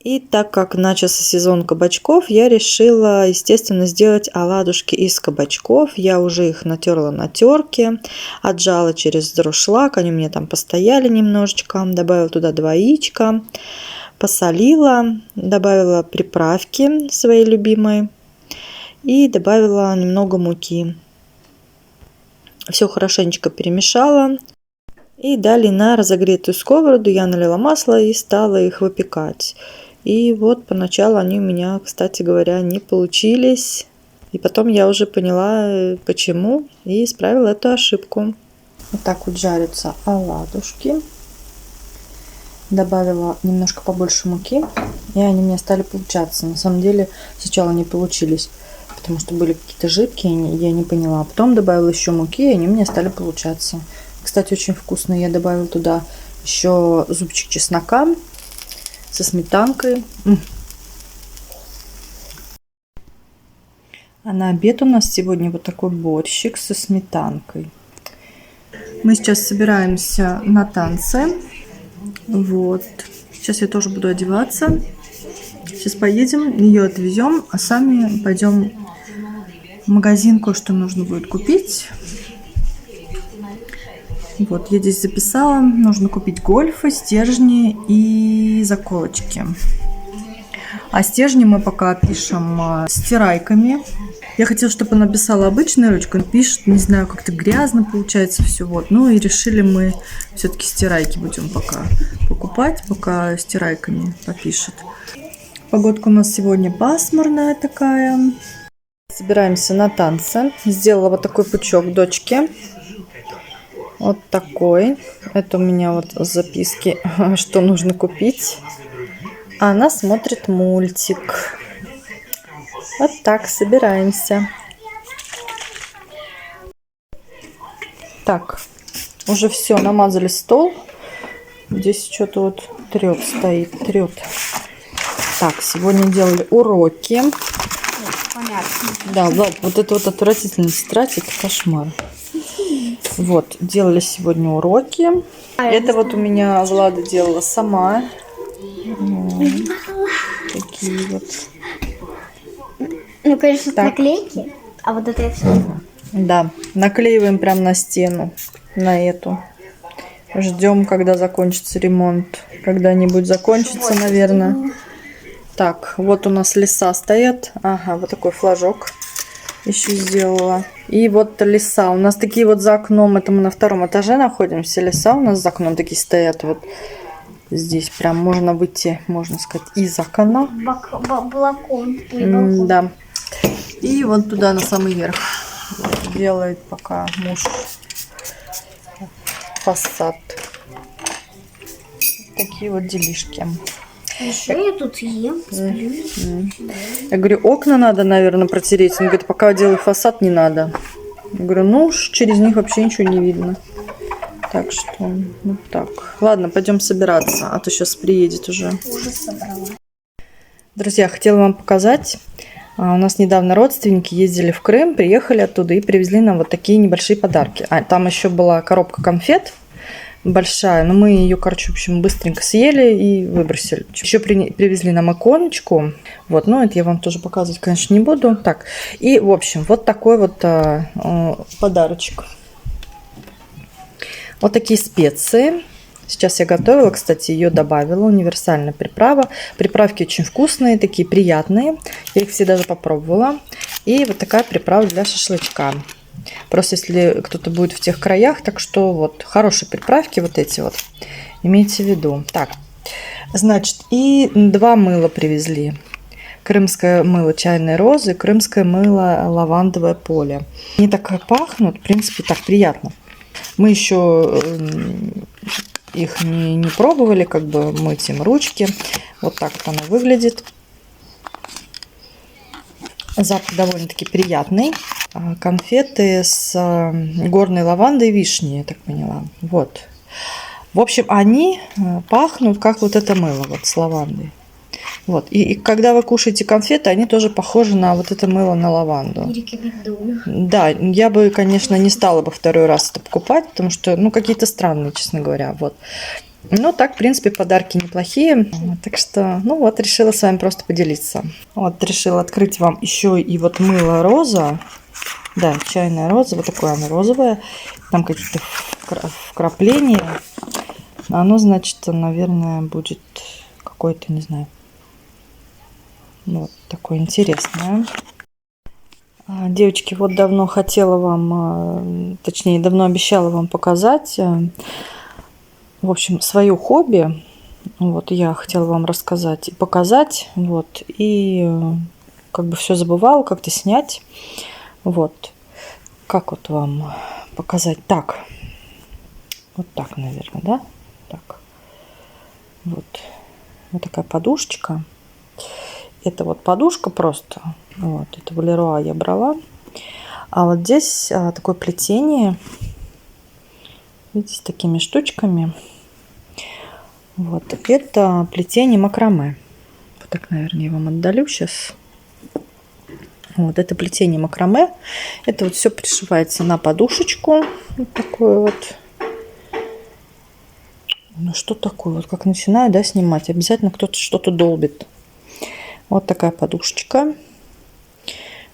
И так как начался сезон кабачков, я решила, естественно, сделать оладушки из кабачков. Я уже их натерла на терке, отжала через дуршлаг, они у меня там постояли немножечко. Добавила туда 2 яичка, посолила, добавила приправки своей любимой и добавила немного муки. Все хорошенечко перемешала. И далее на разогретую сковороду я налила масло и стала их выпекать. И вот поначалу они у меня, кстати говоря, не получились. И потом я уже поняла, почему, и исправила эту ошибку. Вот так вот жарятся оладушки. Добавила немножко побольше муки, и они у меня стали получаться. На самом деле сначала не получились, потому что были какие-то жидкие, я не поняла. Потом добавила еще муки, и они у меня стали получаться. Кстати, очень вкусно. Я добавила туда еще зубчик чеснока со сметанкой. А на обед у нас сегодня вот такой борщик со сметанкой. Мы сейчас собираемся на танцы. Вот. Сейчас я тоже буду одеваться. Сейчас поедем, ее отвезем, а сами пойдем в магазин, кое-что нужно будет купить. Вот, я здесь записала. Нужно купить гольфы, стержни и заколочки. А стержни мы пока пишем стирайками. Я хотела, чтобы она писала обычной ручкой. Пишет, не знаю, как-то грязно получается все. Вот. Ну и решили мы все-таки стирайки будем пока покупать, пока стирайками попишет. Погодка у нас сегодня пасмурная такая. Собираемся на танцы. Сделала вот такой пучок дочке. Вот такой. Это у меня вот записки, что нужно купить. А она смотрит мультик. Вот так собираемся. Так, уже все, намазали стол. Здесь что-то вот трет стоит, трет. Так, сегодня делали уроки. Да, Влад, вот это вот отвратительно тетрадь, это кошмар. Вот, делали сегодня уроки. Это вот у меня Влада делала сама. Такие вот. Ну, конечно, наклейки, а вот это я все. Да, наклеиваем прям на стену, на эту. Ждем, когда закончится ремонт. Когда-нибудь закончится, наверное. Так, вот у нас леса стоят. Ага, вот такой флажок еще сделала. И вот леса. У нас такие вот за окном, это мы на 2-м этаже находимся. Леса у нас за окном такие стоят. Вот здесь прям можно выйти, можно сказать, из окна. Балкон. Да. И вот туда на самый верх делает пока муж фасад. Такие вот делишки. Еще я тут ем, сплю. Я говорю, окна надо, наверное, протереть. Он говорит, пока делаю фасад, не надо. Я говорю, ну, через них вообще ничего не видно. Так что, вот так. Ладно, пойдем собираться, а то сейчас приедет уже. Уже собрала. Друзья, хотела вам показать. У нас недавно родственники ездили в Крым, приехали оттуда и привезли нам вот такие небольшие подарки. А там еще была коробка конфет большая, но мы ее, короче, в общем, быстренько съели и выбросили. Еще привезли нам иконочку. Вот, ну, это я вам тоже показывать, конечно, не буду. Так, и, в общем, вот такой вот подарочек. Вот такие специи. Сейчас я готовила, кстати, ее добавила, универсальная приправа. Приправки очень вкусные, такие приятные. Я их все даже попробовала. И вот такая приправа для шашлычка. Просто если кто-то будет в тех краях, так что вот хорошие приправки вот эти вот. Имейте в виду. Так, значит, и 2 мыла привезли. Крымское мыло чайной розы, крымское мыло лавандовое поле. Они так пахнут, в принципе, так приятно. Мы еще их не пробовали, как бы мыть им ручки. Вот так вот оно выглядит. Запах довольно-таки приятный. Конфеты с горной лавандой и вишней, я так поняла. Вот. В общем, они пахнут, как вот это мыло, вот с лавандой. Вот. И когда вы кушаете конфеты, они тоже похожи на вот это мыло на лаванду. Не рекомендую. Да, я бы, конечно, не стала бы 2-й раз это покупать, потому что, ну, какие-то странные, честно говоря. Вот. Ну, так, в принципе, подарки неплохие. Так что, ну вот, решила с вами просто поделиться. Вот, решила открыть вам еще и вот мыло роза. Да, чайная роза, вот такое оно розовое. Там какие-то вкрапления. Оно, значит, наверное, будет какое-то, не знаю, вот такое интересное. Девочки, вот давно хотела вам, точнее, давно обещала вам показать, в общем, свое хобби. Вот я хотела вам рассказать и показать, вот, и как бы все забывала как-то снять. Вот, как вот вам показать? Так, вот так, наверное, да? Так, вот такая подушечка. Это вот подушка просто. Вот, это в Леруа я брала. А вот здесь такое плетение. Видите, с такими штучками. Вот, это плетение макраме. Вот так, наверное, я вам отдалю сейчас. Вот, это плетение макраме. Это вот все пришивается на подушечку. Вот такое вот. Ну, что такое? Вот как начинаю, да, снимать, обязательно кто-то что-то долбит. Вот такая подушечка.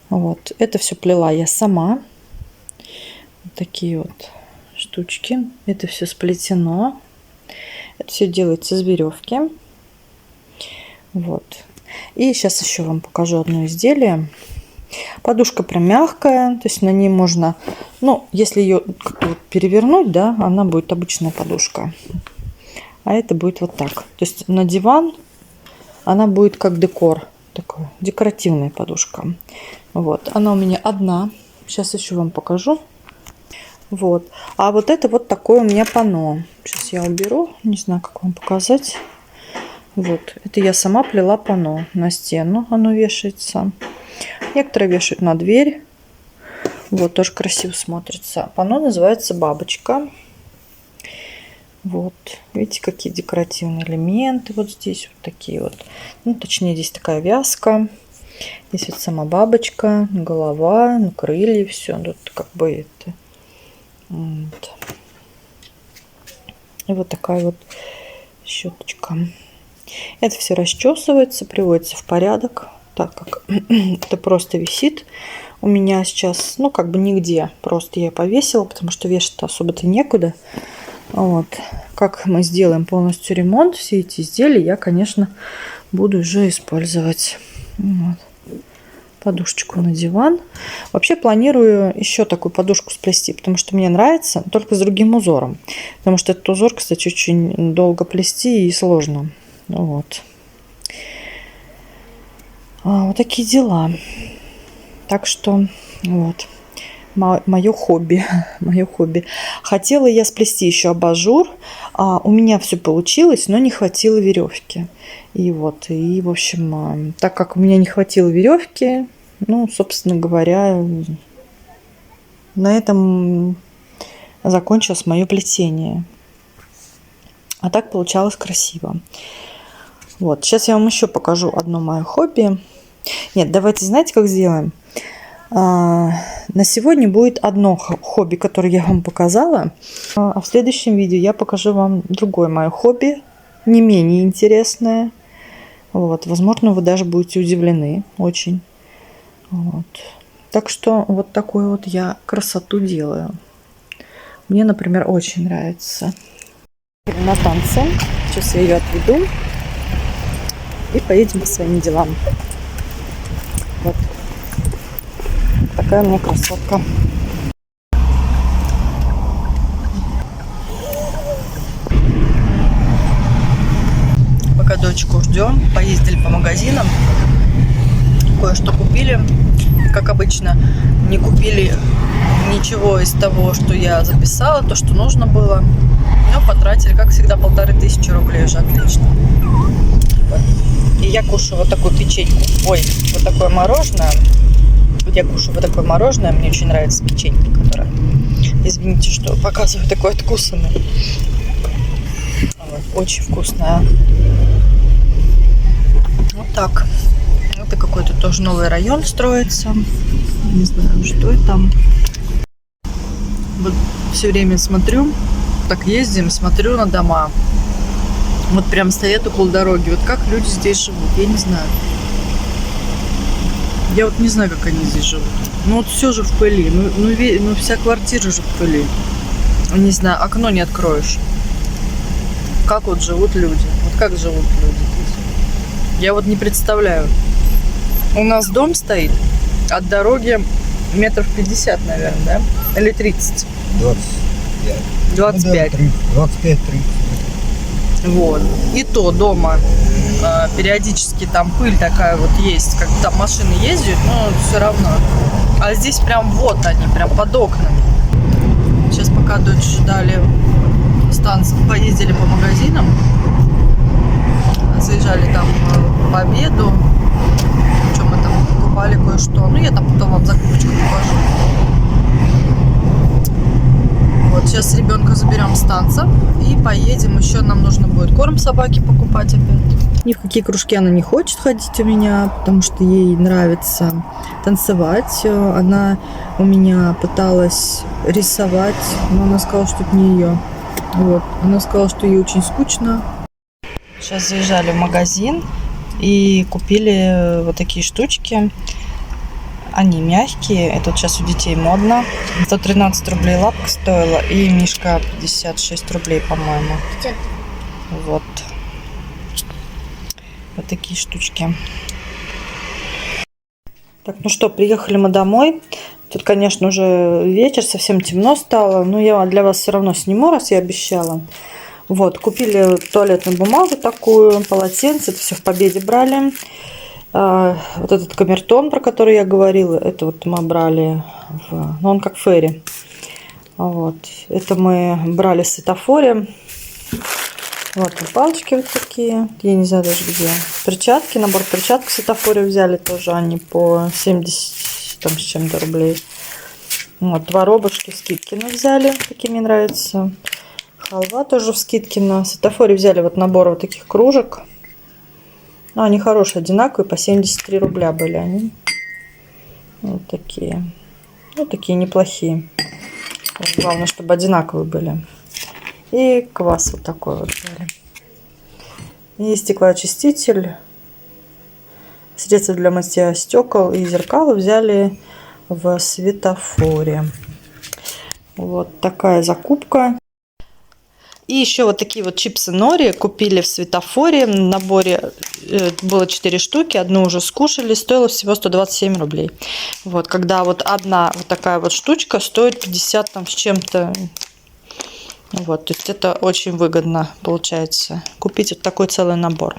Вот. Это все плела я сама. Вот такие вот штучки. Это все сплетено. Это все делается из веревки. Вот. И сейчас еще вам покажу одно изделие. Подушка прям мягкая. То есть на ней можно, ну, если ее как-то вот перевернуть, да, она будет обычная подушка. А это будет вот так. То есть на диван она будет как декор. Такая декоративная подушка. Вот. Она у меня одна. Сейчас еще вам покажу. Вот. А вот это вот такое у меня панно. Сейчас я уберу. Не знаю, как вам показать. Вот. Это я сама плела панно на стену. Оно вешается. Некоторые вешают на дверь. Вот. Тоже красиво смотрится. Панно называется «Бабочка». Вот, видите, какие декоративные элементы вот здесь, вот такие вот. Ну, точнее, здесь такая вязка. Здесь вот сама бабочка, голова, ну, крылья, все. Тут как бы это. Вот. И вот такая вот щеточка. Это все расчесывается, приводится в порядок, так как это просто висит у меня сейчас, ну, как бы нигде. Просто я повесила, потому что вешать особо-то некуда. Вот. Как мы сделаем полностью ремонт, все эти изделия я, конечно, буду уже использовать. Вот. Подушечку на диван. Вообще планирую еще такую подушку сплести, потому что мне нравится, только с другим узором. Потому что этот узор, кстати, очень долго плести и сложно. Вот. Вот такие дела. Так что вот. Мое хобби. Мое хобби. Хотела я сплести еще абажур. У меня все получилось, но не хватило веревки. И вот, и в общем, так как у меня не хватило веревки, ну, собственно говоря, на этом закончилось мое плетение. А так получалось красиво. Вот, сейчас я вам еще покажу одно мое хобби. Нет, давайте, знаете, как сделаем? На сегодня будет одно хобби, которое я вам показала. А в следующем видео я покажу вам другое мое хобби, не менее интересное. Вот, возможно, вы даже будете удивлены очень. Вот. Так что вот такую вот я красоту делаю. Мне, например, очень нравится. На станции. Сейчас я ее отведу. И поедем по своим делам. Вот. Такая у меня красотка. Пока дочку ждем, поездили по магазинам, кое-что купили. Как обычно, не купили ничего из того, что я записала, то, что нужно было. Но потратили, как всегда, 1500 рублей уже отлично. Вот. И я кушаю вот такую печеньку. Ой, вот такое мороженое. Я кушаю вот такое мороженое. Мне очень нравится печенька, которая... Извините, что показываю такой откусанный. Очень вкусная. Вот так. Это какой-то тоже новый район строится. Не знаю, что это. Вот все время смотрю, так ездим, смотрю на дома. Вот прям стоят у полдороги. Вот как люди здесь живут, я не знаю. Я вот не знаю, как они здесь живут. Ну вот все же в пыли. Ну вся квартира же в пыли. Не знаю, окно не откроешь. Как вот живут люди? Вот как живут люди здесь? Я вот не представляю. У нас дом стоит от дороги метров 50, наверное, да? Или 30? 25. 25. 25-30. Вот. И то дома периодически там пыль такая вот есть, как там машины ездят, но все равно. А здесь прям вот они, прям под окнами. Сейчас пока дочь ждали станции, поездили по магазинам, заезжали там по обеду, что мы там покупали кое-что. Ну, я там потом вам закупочку покажу. Вот, сейчас ребенка заберем с танцев и поедем. Еще нам нужно будет корм собаке покупать опять. Ни в какие кружки она не хочет ходить у меня, потому что ей нравится танцевать. Она у меня пыталась рисовать, но она сказала, что это не ее. Вот. Она сказала, что ей очень скучно. Сейчас заезжали в магазин и купили вот такие штучки. Они мягкие. Это вот сейчас у детей модно. 113 рублей лапка стоила. И мишка 56 рублей, по-моему. Вот. Вот такие штучки. Так, ну что, приехали мы домой. Тут, конечно, уже вечер, совсем темно стало. Но я для вас все равно сниму, раз я обещала. Вот, купили туалетную бумагу такую, полотенце. Это все в Победе брали. Вот этот камертон, про который я говорила, это вот мы брали, ну, он как ферри. Вот. Это мы брали в Светофоре. Вот палочки вот такие. Я не знаю даже где. Перчатки, набор перчаток в Светофоре взяли тоже. Они по 70 там, с чем-то рублей. Вот, воробушки в Скидкино взяли. Такие мне нравятся. Халва тоже в Скидкино. В Светофоре взяли вот набор вот таких кружек. Ну, они хорошие, одинаковые, по 73 рубля были они. Вот такие. Вот такие неплохие. Главное, чтобы одинаковые были. И квас вот такой вот взяли. И стеклоочиститель. Средства для мытья стекол и зеркал взяли в Светофоре. Вот такая закупка. И еще вот такие вот чипсы Нори купили в Светофоре. В наборе было 4 штуки. Одну уже скушали. Стоило всего 127 рублей. Вот, когда вот одна вот такая вот штучка стоит 50 там с чем-то. Вот, то есть это очень выгодно получается. Купить вот такой целый набор.